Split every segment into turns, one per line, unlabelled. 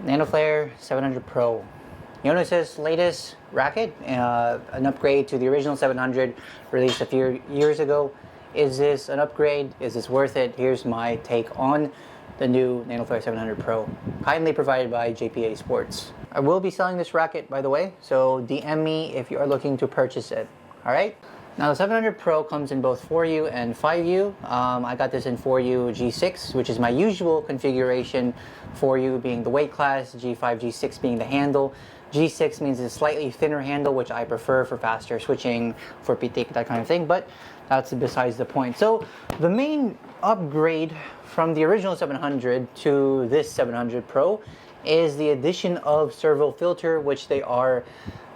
Nanoflare 700 Pro. Yonex's latest racket, an upgrade to the original 700 released a few years ago. Is this an upgrade? Is this worth it? Here's my take on the new Nanoflare 700 Pro, kindly provided by JPA Sports. I will be selling this racket, by the way, so DM me if you are looking to purchase it. Alright? Now the 700 Pro comes in both 4U and 5U. I got this in 4U G6, which is my usual configuration. 4U being the weight class, G5, G6 being the handle. G6 means it's a slightly thinner handle, which I prefer for faster switching, for pitik, that kind of thing, but that's besides the point. So the main upgrade from the original 700 to this 700 Pro is the addition of servo filter, which they are,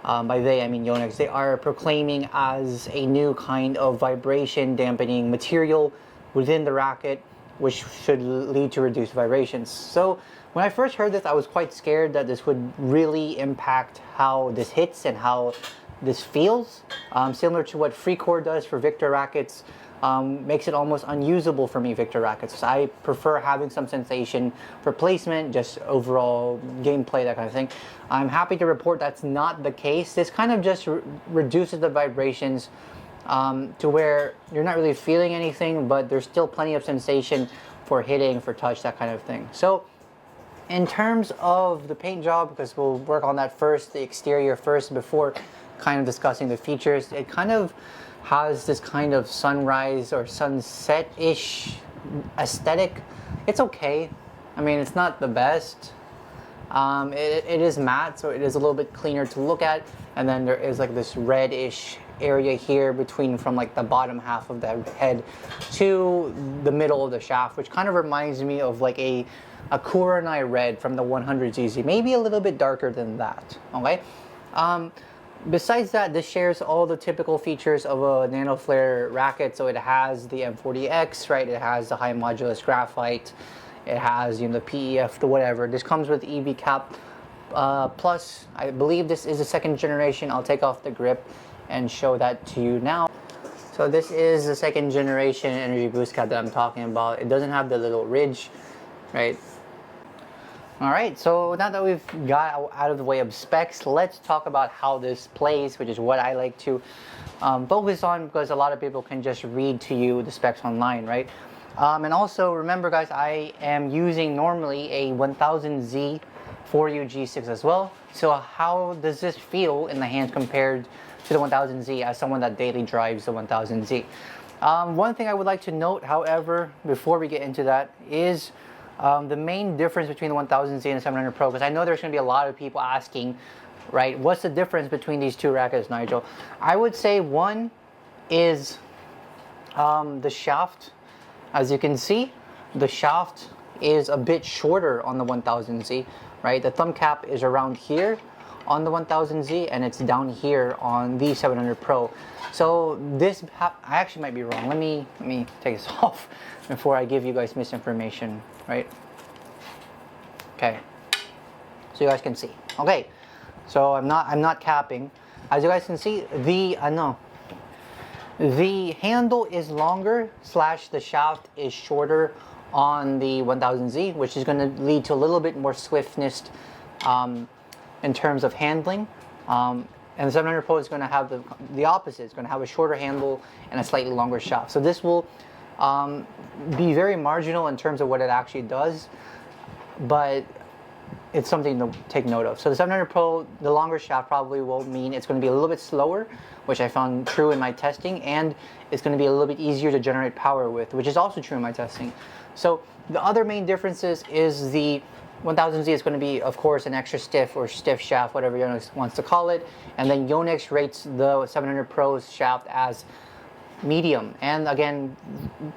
by they I mean Yonex, they are proclaiming as a new kind of vibration dampening material within the racket, which should lead to reduced vibrations. So when I first heard this, I was quite scared that this would really impact how this hits and how this feels. Similar to what FreeCore does for Victor rackets, makes it almost unusable for me, Victor rackets. I prefer having some sensation for placement, just overall gameplay, that kind of thing. I'm happy to report that's not the case. This kind of just reduces the vibrations to where you're not really feeling anything, but there's still plenty of sensation for hitting, for touch, that kind of thing. So in terms of the paint job, because we'll work on that first, the exterior first, before kind of discussing the features, it kind of has this kind of sunrise or sunset-ish aesthetic. It's okay. I mean, it's not the best. It is matte, so it is a little bit cleaner to look at. And then there is like this reddish area here between, from like the bottom half of the head to the middle of the shaft, which kind of reminds me of like a Kurenai red from the 100ZZ, maybe a little bit darker than that. Okay. Besides that, this shares all the typical features of a Nanoflare racket. So it has the M40X, right? It has the high modulus graphite. It has, you know, the PEF, the whatever. This comes with EV cap plus. I believe this is the second generation. I'll take off the grip and show that to you now. So this is the second generation energy boost cap that I'm talking about. It doesn't have the little ridge, right? Alright, so now that we've got out of the way of specs, let's talk about how this plays, which is what I like to focus on, because a lot of people can just read to you the specs online, right? And also, remember guys, I am using normally a 1000Z 4U G6 as well. So how does this feel in the hands compared to the 1000Z as someone that daily drives the 1000Z? One thing I would like to note, however, before we get into that, is the main difference between the 1000Z and the 700 Pro, because I know there's going to be a lot of people asking, right, what's the difference between these two rackets, Nigel? I would say one is the shaft. As you can see, the shaft is a bit shorter on the 1000Z, right? The thumb cap is around here on the 1000Z, and it's down here on the 700 Pro. So this, I actually might be wrong. Let me take this off before I give you guys misinformation, right? Okay, so you guys can see. Okay, so I'm not capping. As you guys can see, the handle is longer slash the shaft is shorter on the 1000Z, which is going to lead to a little bit more swiftness in terms of handling. And the 700 Pro is going to have the opposite. It's going to have a shorter handle and a slightly longer shaft. So this will be very marginal in terms of what it actually does, but it's something to take note of. So the 700 Pro, the longer shaft probably will mean it's going to be a little bit slower, which I found true in my testing, and it's going to be a little bit easier to generate power with, which is also true in my testing. So the other main differences is the 1000Z is going to be, of course, an extra stiff or stiff shaft, whatever Yonex wants to call it. And then Yonex rates the 700 Pro's shaft as medium. And again,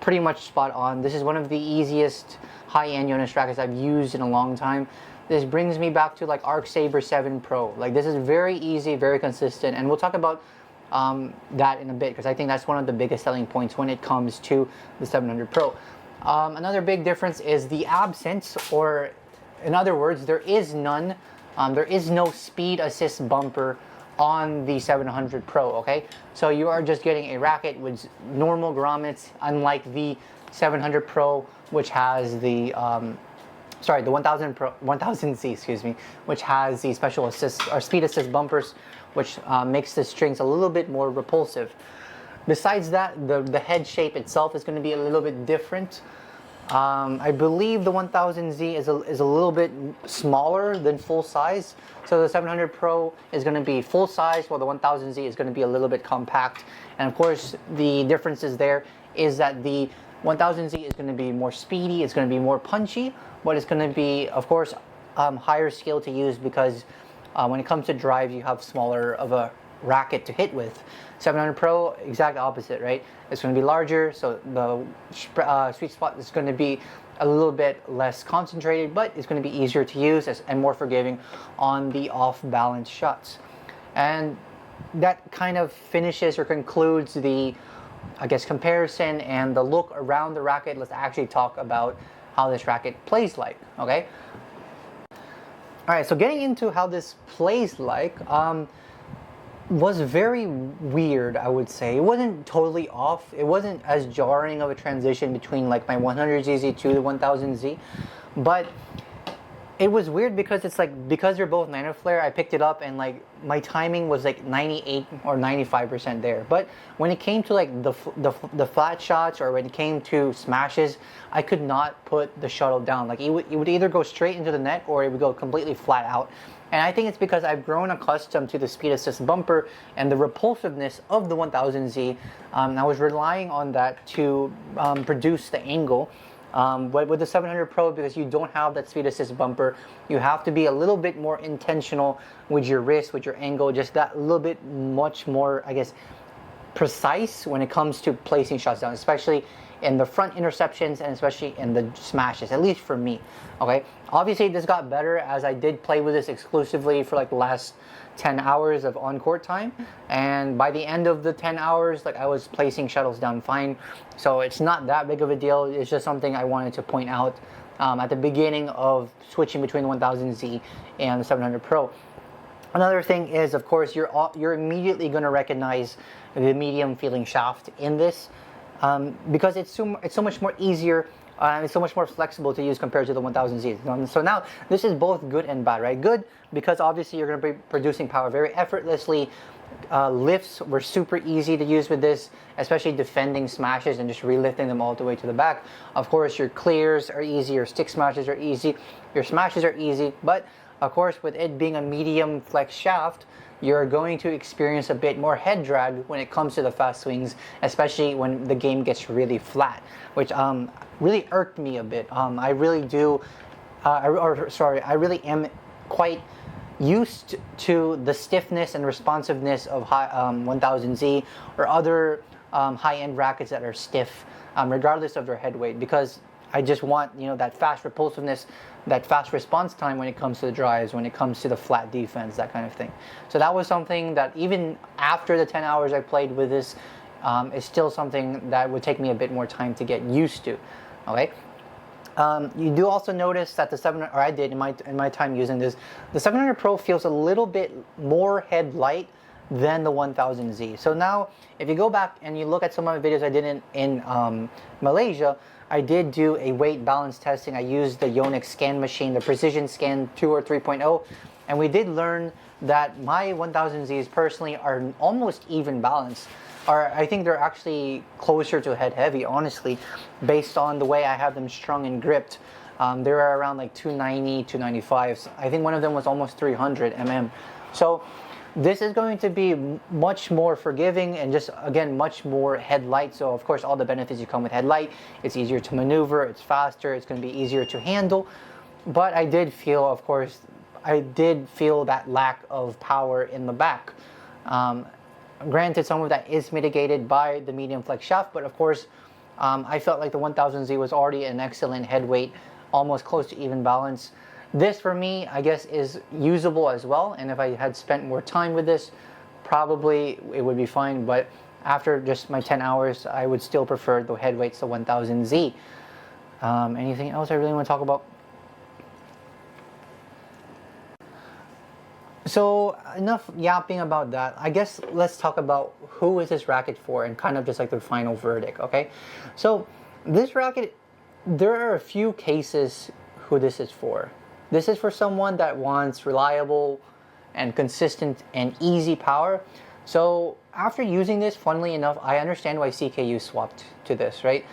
pretty much spot on. This is one of the easiest high-end Yonex rackets I've used in a long time. This brings me back to like Arc Saber 7 Pro. Like, this is very easy, very consistent. And we'll talk about that in a bit, because I think that's one of the biggest selling points when it comes to the 700 Pro. Another big difference is the absence, or in other words, there is none. There is no speed assist bumper on the 700 Pro, okay? So you are just getting a racket with normal grommets, unlike the 700 Pro, which has the sorry, the 1000Z, excuse me, which has the special assist or speed assist bumpers, which makes the strings a little bit more repulsive. Besides that, the head shape itself is going to be a little bit different. I believe the 1000Z is a little bit smaller than full size. So the 700 Pro is going to be full size, while the 1000Z is going to be a little bit compact. And of course, the differences there is that the 1000Z is going to be more speedy, it's going to be more punchy, but it's going to be, of course, higher scale to use because when it comes to drive, you have smaller of a racket to hit with. 700 Pro, exact opposite, right? It's going to be larger, so the sweet spot is going to be a little bit less concentrated, but it's going to be easier to use and more forgiving on the off-balance shots. And that kind of finishes or concludes the, I guess, comparison and the look around the racket. Let's actually talk about how this racket plays like, okay? All right, so getting into how this plays like, was very weird, I would say. It wasn't totally off. It wasn't as jarring of a transition between like my 100ZZ to the 1000Z, but it was weird because it's like, because they're both Nanoflare, I picked it up and like my timing was like 98 or 95% there. But when it came to like the flat shots, or when it came to smashes, I could not put the shuttle down. Like it would either go straight into the net or it would go completely flat out. And I think it's because I've grown accustomed to the speed assist bumper and the repulsiveness of the 1000Z. I was relying on that to produce the angle. But with the 700 Pro, because you don't have that speed assist bumper, you have to be a little bit more intentional with your wrist, with your angle, just that little bit much more, I guess, precise when it comes to placing shots down, especially in the front interceptions and especially in the smashes, at least for me, okay? Obviously, this got better as I did play with this exclusively for like the last 10 hours of on-court time, and by the end of the 10 hours, like I was placing shuttles down fine, so it's not that big of a deal. It's just something I wanted to point out at the beginning of switching between the 1000Z and the 700 Pro. Another thing is, of course, you're immediately going to recognize the medium feeling shaft in this, because it's so much more easier. It's so much more flexible to use compared to the 1000Z. So now this is both good and bad, right? Good because obviously you're going to be producing power very effortlessly. Lifts were super easy to use with this, especially defending smashes and just relifting them all the way to the back. Of course, your clears are easy, your stick smashes are easy, your smashes are easy, but of course, with it being a medium flex shaft, you're going to experience a bit more head drag when it comes to the fast swings, especially when the game gets really flat, which really irked me a bit. I really am quite used to the stiffness and responsiveness of 1000Z or other high-end rackets that are stiff, regardless of their head weight, because I just want, that fast repulsiveness, that fast response time when it comes to the drives, when it comes to the flat defense, that kind of thing. So that was something that even after the 10 hours I played with this, is still something that would take me a bit more time to get used to. Okay. You do also notice that the 700, or I did in my time using this, the 700 Pro feels a little bit more head light than the 1000Z. So now, if you go back and you look at some of the videos I did in Malaysia, I did do a weight balance testing. I used the Yonex scan machine, the Precision Scan 2 or 3.0, and we did learn that my 1000Zs personally are almost even balanced. Or I think they're actually closer to head heavy, honestly, based on the way I have them strung and gripped. They were around like 290, 295. So I think one of them was almost 300 mm. So this is going to be much more forgiving and just, again, much more headlight. So of course, all the benefits you come with headlight. It's easier to maneuver, it's faster, it's going to be easier to handle. But I did feel, of course, that lack of power in the back. Granted, some of that is mitigated by the medium flex shaft, but of course, I felt like the 1000Z was already an excellent head weight, almost close to even balance. This, for me, I guess, is usable as well, and if I had spent more time with this, probably it would be fine, but after just my 10 hours, I would still prefer the head weights, the 1000Z. Anything else I really want to talk about? So enough yapping about that. I guess let's talk about who is this racket for and kind of just like the final verdict, okay? So this racket, there are a few cases who this is for. This is for someone that wants reliable and consistent and easy power. So after using this, funnily enough, I understand why CKU swapped to this, right?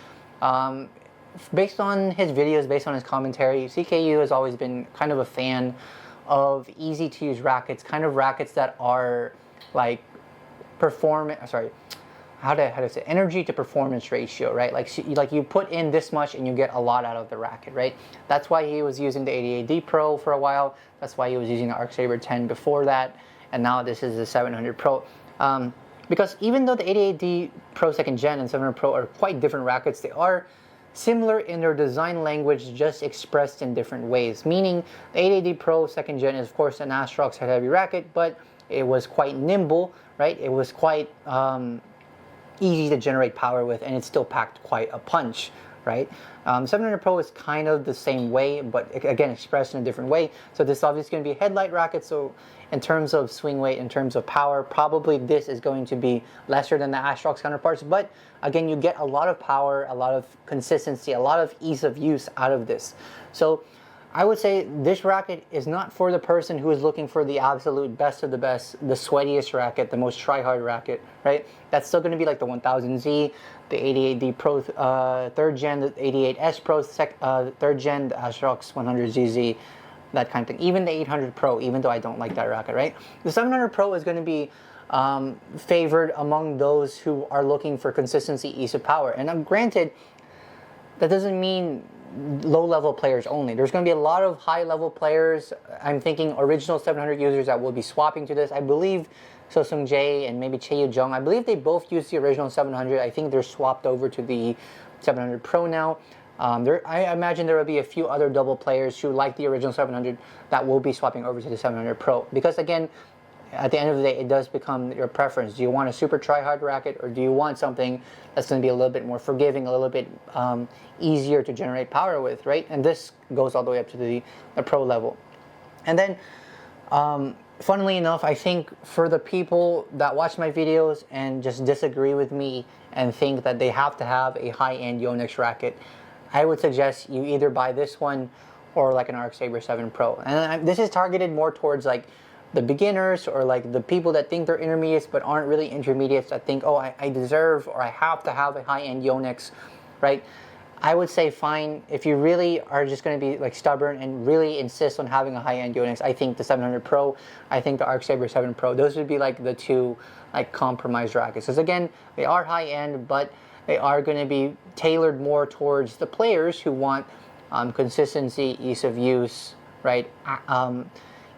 Based on his videos, based on his commentary, CKU has always been kind of a fan of easy to use rackets, kind of rackets that are like how to say, energy to performance ratio, right? Like you put in this much and you get a lot out of the racket, right? That's why he was using the 88D Pro for a while. That's why he was using the Arc Saber 10 before that, and now this is the 700 Pro. Because even though the 88D Pro 2nd Gen and 700 Pro are quite different rackets, they are similar in their design language, just expressed in different ways. Meaning, the 88D Pro 2nd Gen is of course an Astrox head-heavy racket, but it was quite nimble, right? It was quite easy to generate power with, and it still packed quite a punch, right? 700 Pro is kind of the same way, but again, expressed in a different way. So this is obviously going to be a headlight racket, so in terms of swing weight, in terms of power, probably this is going to be lesser than the Astrox counterparts, but again, you get a lot of power, a lot of consistency, a lot of ease of use out of this. So I would say this racket is not for the person who is looking for the absolute best of the best, the sweatiest racket, the most try-hard racket, right? That's still going to be like the 1000Z, the 88D Pro 3rd Gen, the 88S Pro 3rd Gen, the Astrox 100ZZ, that kind of thing. Even the 800 Pro, even though I don't like that racket, right? The 700 Pro is going to be favored among those who are looking for consistency, ease of power. And granted, that doesn't mean low-level players only. There's going to be a lot of high-level players. I'm thinking original 700 users that will be swapping to this. I believe So-Sung Jae and maybe Chae Jung, I believe they both use the original 700. I think they're swapped over to the 700 Pro now. I imagine there will be a few other double players who like the original 700 that will be swapping over to the 700 Pro. Because again, at the end of the day, it does become your preference. Do you want a super try-hard racket, or do you want something that's going to be a little bit more forgiving, a little bit easier to generate power with, right? And this goes all the way up to the pro level. And then, funnily enough, I think for the people that watch my videos and just disagree with me and think that they have to have a high-end Yonex racket, I would suggest you either buy this one or like an Arc Saber 7 Pro. And this is targeted more towards like the beginners, or like the people that think they're intermediates but aren't really intermediates, that think, oh, I deserve or I have to have a high-end Yonex, right? I would say fine. If you really are just going to be like stubborn and really insist on having a high-end Yonex, I think the 700 Pro, I think the Arc Saber 7 Pro, those would be like the two like compromise rackets. Because again, they are high-end, but they are going to be tailored more towards the players who want consistency, ease of use, right?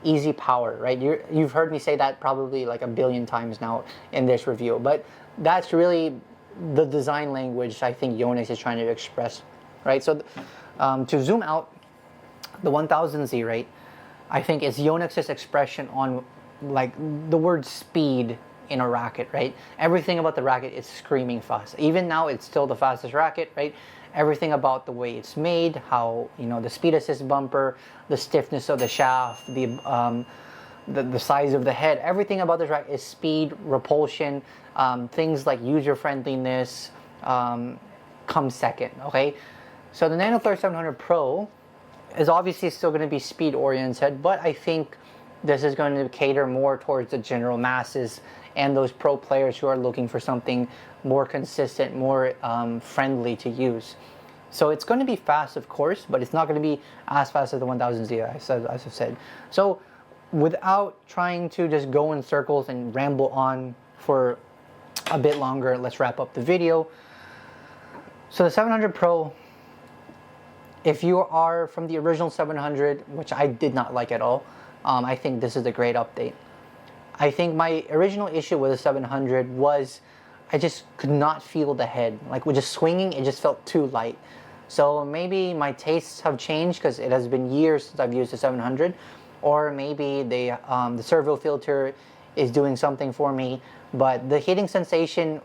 Easy power, right? You've heard me say that probably like a billion times now in this review, but that's really the design language I think Yonex is trying to express, right? So to zoom out, the 1000Z, right, I think is Yonex's expression on like the word speed in a racket, right? Everything about the racket is screaming fast. Even now, it's still the fastest racket, right? Everything about the way it's made, how, you know, the speed assist bumper, the stiffness of the shaft, the size of the head, everything about this racket is speed, repulsion, things like user friendliness come second, okay? So the Nanoflare 700 Pro is obviously still going to be speed oriented, but I think this is going to cater more towards the general masses and those pro players who are looking for something more consistent, more friendly to use. So it's going to be fast, of course, but it's not going to be as fast as the 1000Z, as I've said. So without trying to just go in circles and ramble on for a bit longer, let's wrap up the video. So the 700 Pro, if you are from the original 700, which I did not like at all, I think this is a great update. I think my original issue with the 700 was I just could not feel the head. Like with just swinging, it just felt too light. So maybe my tastes have changed because it has been years since I've used the 700, or maybe the servo filter is doing something for me. But the hitting sensation,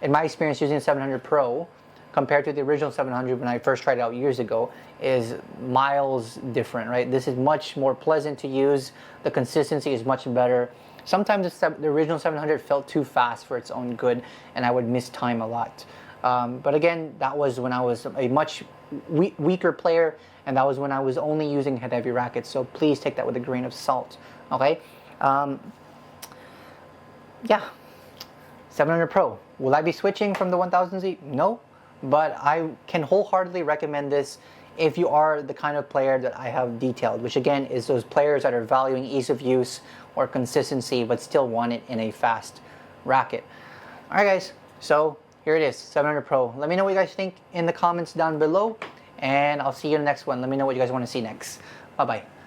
in my experience using the 700 Pro, compared to the original 700 when I first tried it out years ago, is miles different, right? This is much more pleasant to use. The consistency is much better. Sometimes the original 700 felt too fast for its own good, and I would miss time a lot. But again, that was when I was a much weaker player and that was when I was only using head-heavy rackets. So please take that with a grain of salt. Okay. Yeah. 700 Pro. Will I be switching from the 1000Z? No, but I can wholeheartedly recommend this if you are the kind of player that I have detailed, which again is those players that are valuing ease of use or consistency but still want it in a fast racket. Alright guys, so here it is, 700 Pro. Let me know what you guys think in the comments down below, and I'll see you in the next one. Let me know what you guys want to see next. Bye bye.